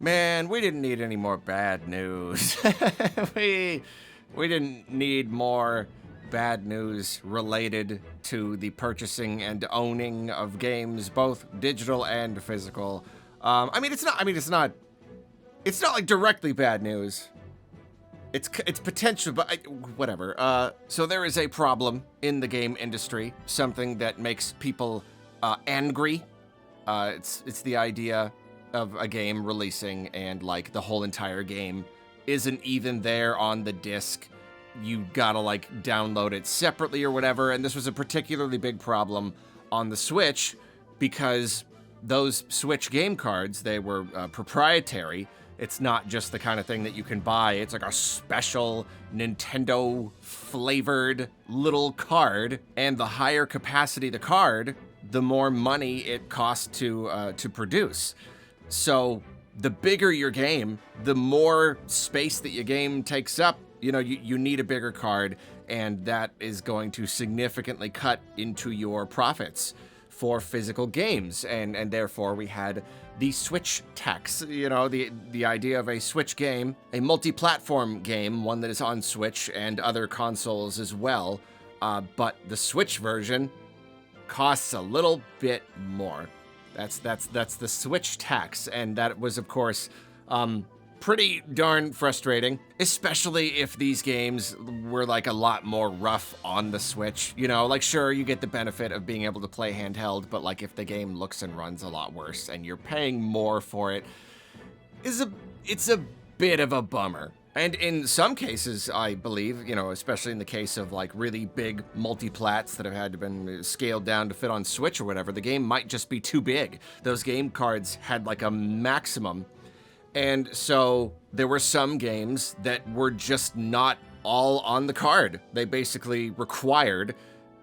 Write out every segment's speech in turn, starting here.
Man, we didn't need any more bad news. we we didn't need more bad news related to the purchasing and owning of games, both digital and physical. I mean, it's not. I mean, it's not. It's not like directly bad news. It's potential, but whatever. So there is a problem in the game industry, something that makes people angry. It's the idea of a game releasing and like the whole entire game isn't even there on the disc. You gotta like download it separately or whatever. And this was a particularly big problem on the Switch because those Switch game cards, they were proprietary. It's not just the kind of thing that you can buy. It's like a special Nintendo flavored little card, and the higher capacity the card, the more money it costs to produce. So the bigger your game, the more space that your game takes up. You know, you need a bigger card, and that is going to significantly cut into your profits for physical games, and therefore we had the Switch tax. You know, the idea of a Switch game, a multi-platform game, one that is on Switch and other consoles as well, but the Switch version costs a little bit more. That's the Switch tax, and that was, of course, pretty darn frustrating, especially if these games were like a lot more rough on the Switch. You know, like sure, you get the benefit of being able to play handheld, but like if the game looks and runs a lot worse and you're paying more for it, it's a bit of a bummer. And in some cases, I believe, you know, especially in the case of like really big multi-plats that have had to been scaled down to fit on Switch or whatever, the game might just be too big. Those game cards had like a maximum. And so there were some games that were just not all on the card. They basically required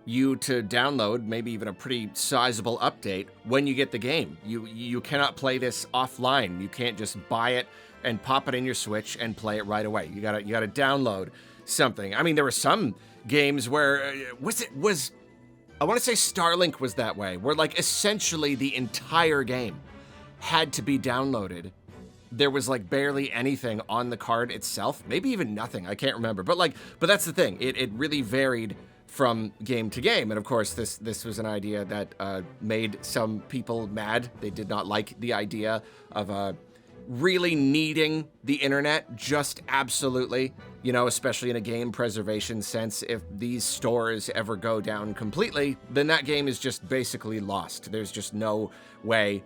you to download maybe even a pretty sizable update when you get the game. You cannot play this offline. You can't just buy it and pop it in your Switch and play it right away. You gotta download something. I mean, there were some games where I want to say Starlink was that way, where like essentially the entire game had to be downloaded. There was like barely anything on the card itself, maybe even nothing. I can't remember, but that's the thing. It really varied from game to game, and of course this was an idea that made some people mad. They did not like the idea of really needing the internet just absolutely, you know, especially in a game preservation sense. If these stores ever go down completely, then that game is just basically lost. There's just no way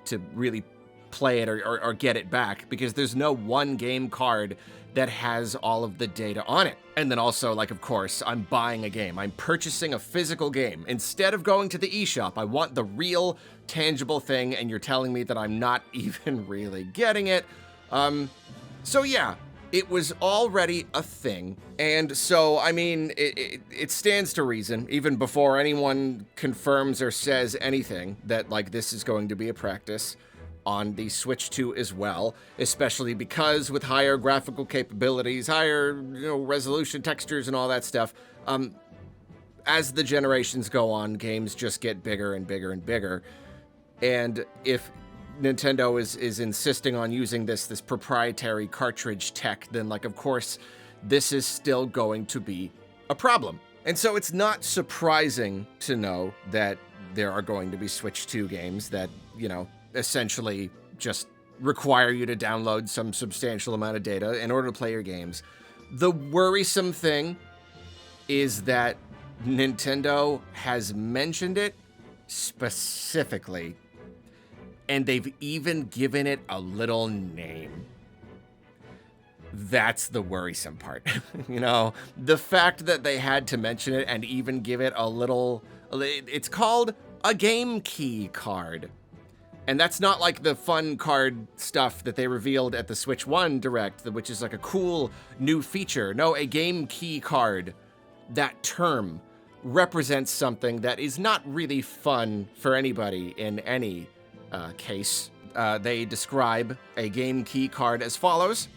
to really play it or get it back because there's no one game card that has all of the data on it. And then also, like, of course, I'm buying a game. I'm purchasing a physical game. Instead of going to the eShop, I want the real tangible thing, and you're telling me that I'm not even really getting it. So yeah, it was already a thing. And so, I mean, it stands to reason, even before anyone confirms or says anything, that, like, this is going to be a practice on the Switch 2 as well, especially because with higher graphical capabilities, higher, you know, resolution, textures, and all that stuff, as the generations go on, games just get bigger and bigger and bigger. And if Nintendo is insisting on using this proprietary cartridge tech, then, like, of course, this is still going to be a problem. And so it's not surprising to know that there are going to be Switch 2 games that, you know, essentially just require you to download some substantial amount of data in order to play your games. The worrisome thing is that Nintendo has mentioned it specifically, and they've even given it a little name. That's the worrisome part. You know, the fact that they had to mention it and even give it a little, it's called a Game Key card. And that's not like the fun card stuff that they revealed at the Switch 1 Direct, which is like a cool new feature. No, a Game Key card, that term represents something that is not really fun for anybody in any case. They describe a Game Key card as follows.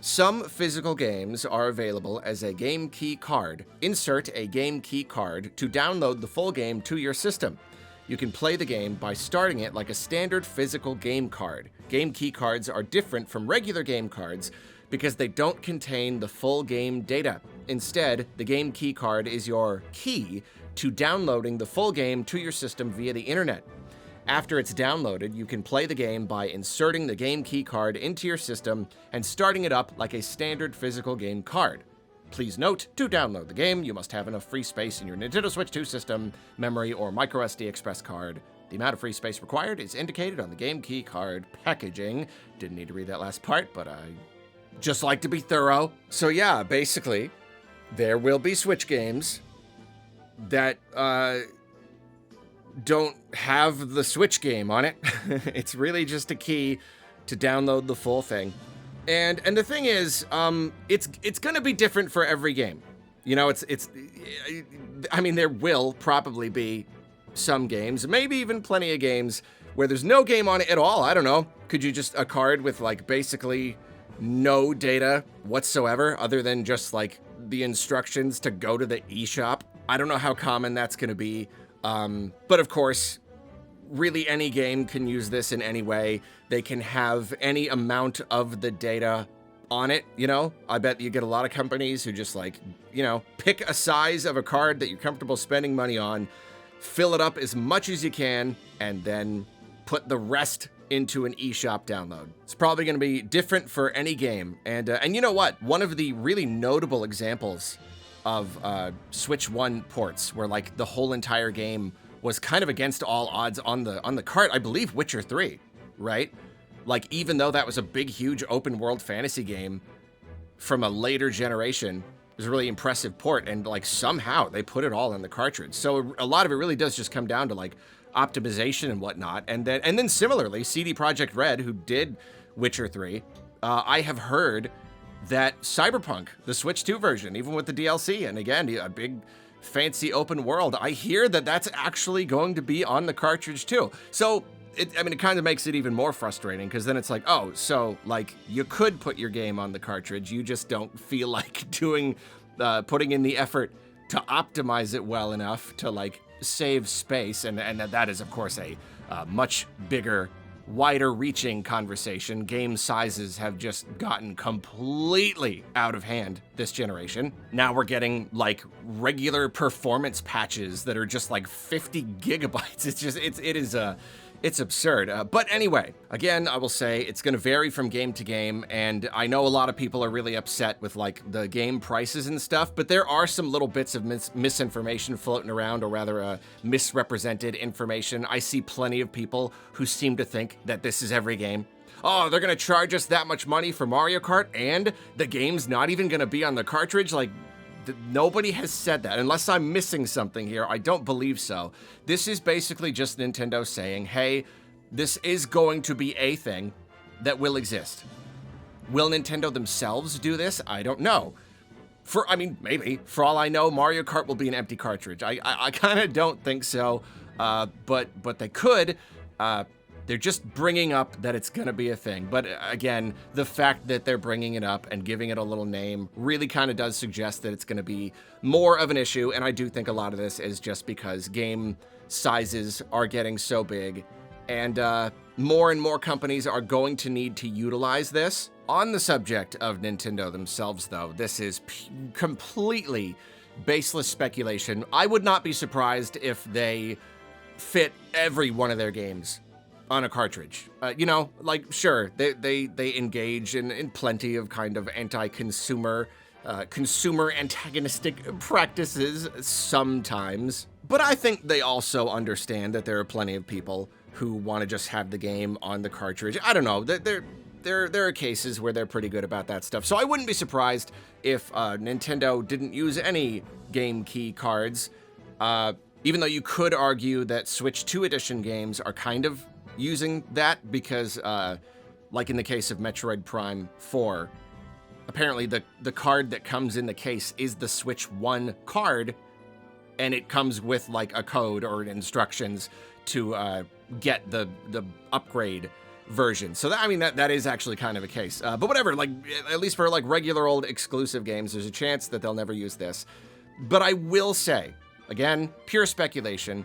Some physical games are available as a Game Key card. Insert a Game Key card to download the full game to your system. You can play the game by starting it like a standard physical game card. Game key cards are different from regular game cards because they don't contain the full game data. Instead, the game key card is your key to downloading the full game to your system via the internet. After it's downloaded, you can play the game by inserting the game key card into your system and starting it up like a standard physical game card. Please note, to download the game, you must have enough free space in your Nintendo Switch 2 system, memory, or microSD Express card. The amount of free space required is indicated on the game key card packaging. Didn't need to read that last part, but I just like to be thorough. So yeah, basically, there will be Switch games that don't have the Switch game on it. It's really just a key to download the full thing. And the thing is, it's gonna be different for every game. You know, I mean, there will probably be some games, maybe even plenty of games where there's no game on it at all. I don't know. Could you just a card with like basically no data whatsoever other than just like the instructions to go to the eShop? I don't know how common that's gonna be. But of course, really any game can use this in any way. They can have any amount of the data on it, you know? I bet you get a lot of companies who just like, you know, pick a size of a card that you're comfortable spending money on, fill it up as much as you can, and then put the rest into an eShop download. It's probably going to be different for any game. And you know what? One of the really notable examples of Switch 1 ports where like the whole entire game was kind of against all odds on the cart, I believe Witcher 3, right? Like, even though that was a big, huge open world fantasy game from a later generation, it was a really impressive port, and like somehow they put it all in the cartridge. So a lot of it really does just come down to like optimization and whatnot. And then similarly, CD Projekt Red, who did Witcher 3, I have heard that Cyberpunk, the Switch 2 version, even with the DLC, and again, a big fancy open world, I hear that that's actually going to be on the cartridge too. So it kind of makes it even more frustrating, because then it's like, oh, so like you could put your game on the cartridge, you just don't feel like putting in the effort to optimize it well enough to like save space, and that is of course a much bigger, wider reaching conversation. Game sizes have just gotten completely out of hand this generation. Now we're getting like regular performance patches that are just like 50 gigabytes. It's absurd. But anyway, again, I will say it's going to vary from game to game, and I know a lot of people are really upset with like the game prices and stuff, but there are some little bits of misinformation floating around, or rather misrepresented information. I see plenty of people who seem to think that this is every game. Oh, they're going to charge us that much money for Mario Kart, and the game's not even going to be on the cartridge? Like, nobody has said that. Unless I'm missing something here, I don't believe so. This is basically just Nintendo saying, hey, this is going to be a thing that will exist. Will Nintendo themselves do this? I don't know. Maybe. For all I know, Mario Kart will be an empty cartridge. I kind of don't think so, but they could. They're just bringing up that it's going to be a thing. But again, the fact that they're bringing it up and giving it a little name really kind of does suggest that it's going to be more of an issue. And I do think a lot of this is just because game sizes are getting so big, and more and more companies are going to need to utilize this. On the subject of Nintendo themselves, though, this is completely baseless speculation. I would not be surprised if they fit every one of their games on a cartridge. You know, like, sure, they engage in plenty of kind of anti-consumer, consumer antagonistic practices sometimes, but I think they also understand that there are plenty of people who want to just have the game on the cartridge. I don't know, there are cases where they're pretty good about that stuff, so I wouldn't be surprised if Nintendo didn't use any game key cards, even though you could argue that Switch 2 edition games are kind of using that, because like in the case of Metroid Prime 4, apparently the card that comes in the case is the Switch 1 card, and it comes with like a code or instructions to get the upgrade version. So that is actually kind of a case. But whatever, like at least for like regular old exclusive games, there's a chance that they'll never use this. But I will say, again, pure speculation,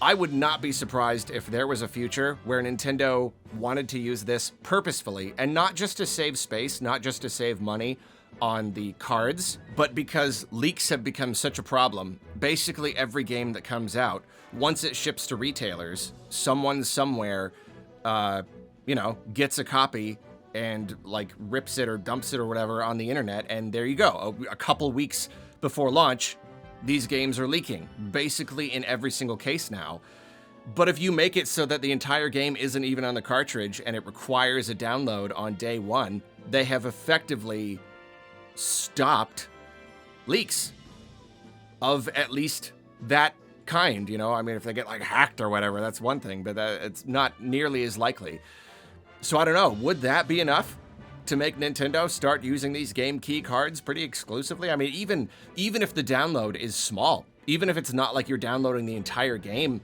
I would not be surprised if there was a future where Nintendo wanted to use this purposefully, and not just to save space, not just to save money on the cards, but because leaks have become such a problem. Basically every game that comes out, once it ships to retailers, someone somewhere, gets a copy and like rips it or dumps it or whatever on the internet, and there you go. A couple weeks before launch, these games are leaking, basically in every single case now. But if you make it so that the entire game isn't even on the cartridge and it requires a download on day one, they have effectively stopped leaks of at least that kind, I mean, if they get like hacked or whatever, that's one thing, but it's not nearly as likely. So I don't know, would that be enough to make Nintendo start using these game key cards pretty exclusively? I mean, even if the download is small, even if it's not like you're downloading the entire game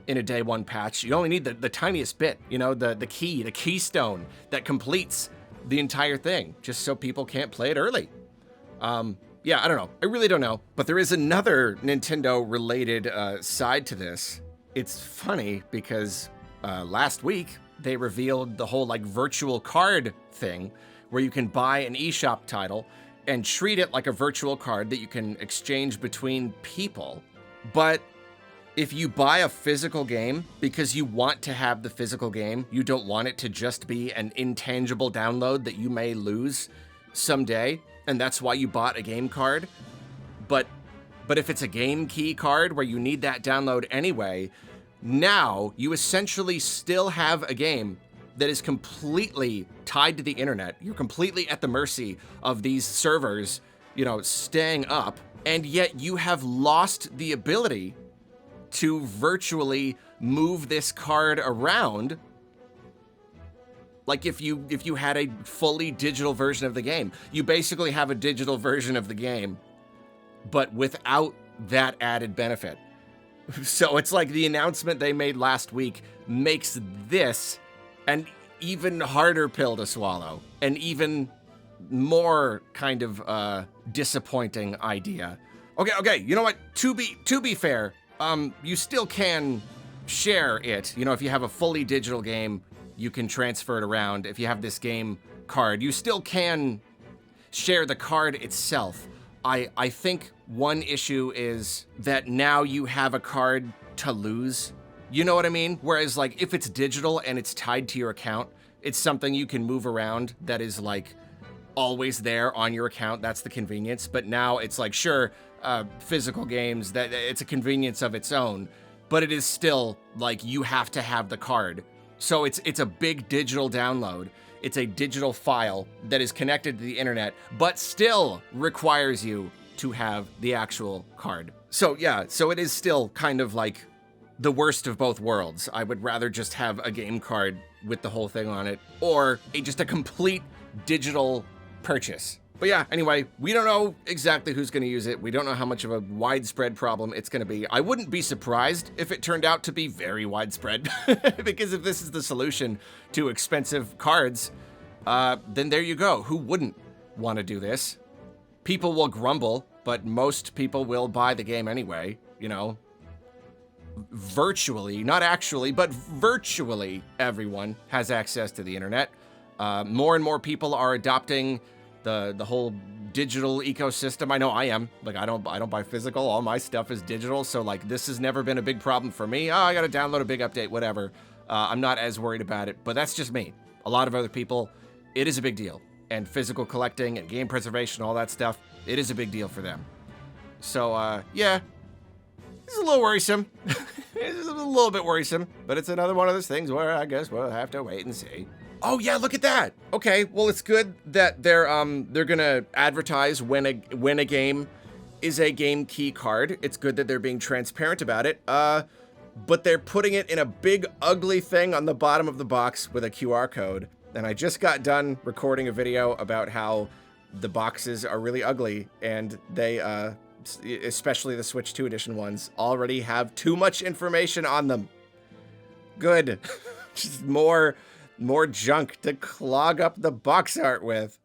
in a day one patch, you only need the tiniest bit, the key, the keystone that completes the entire thing, just so people can't play it early. Yeah, I don't know. I really don't know. But there is another Nintendo-related side to this. It's funny because last week they revealed the whole like virtual card thing, where you can buy an eShop title and treat it like a virtual card that you can exchange between people. But if you buy a physical game because you want to have the physical game, you don't want it to just be an intangible download that you may lose someday, and that's why you bought a game card. But if it's a game key card where you need that download anyway, now you essentially still have a game that is completely tied to the internet. You're completely at the mercy of these servers, staying up, and yet you have lost the ability to virtually move this card around. Like if you had a fully digital version of the game, you basically have a digital version of the game, but without that added benefit. So it's like the announcement they made last week makes this an even harder pill to swallow, an even more kind of disappointing idea. Okay, you know what? To be fair, you still can share it. If you have a fully digital game, you can transfer it around. If you have this game card, you still can share the card itself. I think one issue is that now you have a card to lose. You know what I mean? Whereas like if it's digital and it's tied to your account, it's something you can move around that is like always there on your account. That's the convenience. But now it's like, sure, physical games, that it's a convenience of its own, but it is still like you have to have the card. So it's a big digital download. It's a digital file that is connected to the internet, but still requires you to have the actual card. So yeah, so it is still kind of like the worst of both worlds. I would rather just have a game card with the whole thing on it, or just a complete digital purchase. But yeah, anyway, we don't know exactly who's going to use it. We don't know how much of a widespread problem it's going to be. I wouldn't be surprised if it turned out to be very widespread, because if this is the solution to expensive cards, then there you go. Who wouldn't want to do this? People will grumble, but most people will buy the game anyway, Virtually, not actually, but virtually everyone has access to the internet. More and more people are adopting the whole digital ecosystem. I know I am. Like I don't buy physical. All my stuff is digital. So like this has never been a big problem for me. Oh, I got to download a big update, whatever. I'm not as worried about it, but that's just me. A lot of other people, it is a big deal. And physical collecting and game preservation, all that stuff, it is a big deal for them. So yeah, it's a little worrisome. It's a little bit worrisome, but it's another one of those things where I guess we'll have to wait and see. Oh yeah, look at that. Okay, well it's good that they're gonna advertise when a game is a game key card. It's good that they're being transparent about it. But they're putting it in a big ugly thing on the bottom of the box with a QR code. And I just got done recording a video about how the boxes are really ugly, and they especially the Switch 2 edition ones already have too much information on them. Good. Just more junk to clog up the box art with.